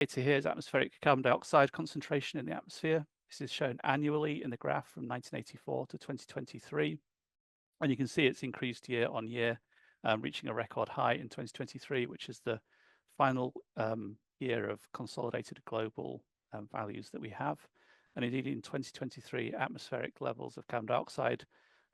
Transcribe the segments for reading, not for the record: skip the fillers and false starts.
Data here is atmospheric carbon dioxide concentration in the atmosphere. This is shown annually in the graph from 1984 to 2023. And you can see it's increased year on year, reaching a record high in 2023, which is the final year of consolidated global values that we have. And indeed, in 2023, atmospheric levels of carbon dioxide,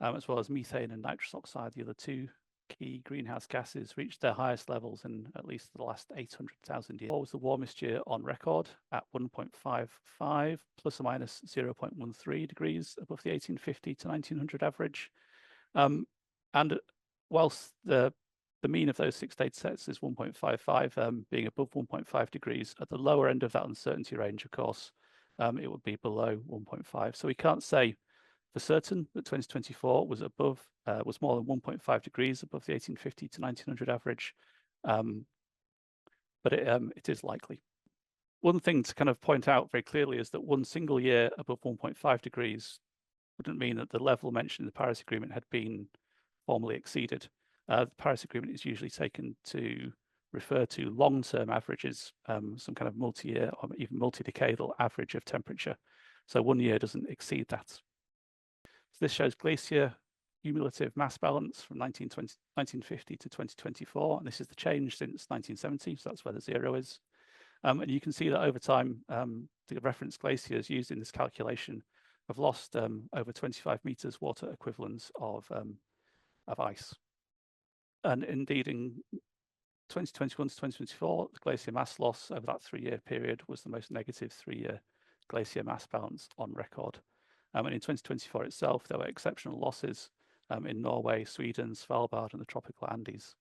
as well as methane and nitrous oxide, the other two key greenhouse gases, reached their highest levels in at least the last 800,000 years. What was the warmest year on record at 1.55 plus or minus 0.13 degrees above the 1850 to 1900 average. And whilst the mean of those 6 data sets is 1.55, being above 1.5 degrees, at the lower end of that uncertainty range, of course, it would be below 1.5. So we can't say for certain that 2024 was more than 1.5 degrees above the 1850 to 1900 average, but it is likely. One thing to kind of point out very clearly is that one single year above 1.5 degrees wouldn't mean that the level mentioned in the Paris Agreement had been formally exceeded. The Paris Agreement is usually taken to refer to long-term averages, some kind of multi-year or even multi-decadal average of temperature. So 1 year doesn't exceed that. So this shows glacier cumulative mass balance from 1950 to 2024, and this is the change since 1970, so that's where the 0 is. And you can see that over time, the reference glaciers used in this calculation have lost over 25 meters water equivalents of ice. And indeed, in 2021 to 2024, the glacier mass loss over that 3-year period was the most negative 3-year glacier mass balance on record. And in 2024 itself, there were exceptional losses in Norway, Sweden, Svalbard, and the tropical Andes.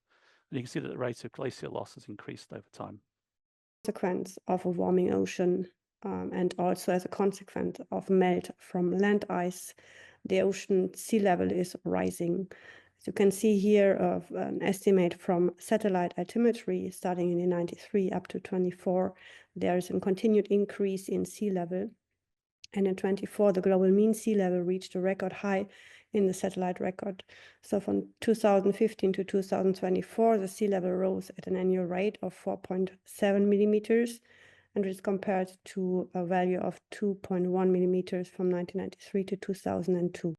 And you can see that the rate of glacier loss has increased over time. Consequence of a warming ocean, and also as a consequence of melt from land ice, the ocean sea level is rising. As you can see here, of an estimate from satellite altimetry starting in 1993 up to 24, there is a continued increase in sea level. And in 24, the global mean sea level reached a record high in the satellite record. So from 2015 to 2024, the sea level rose at an annual rate of 4.7 millimeters, and is compared to a value of 2.1 millimeters from 1993 to 2002.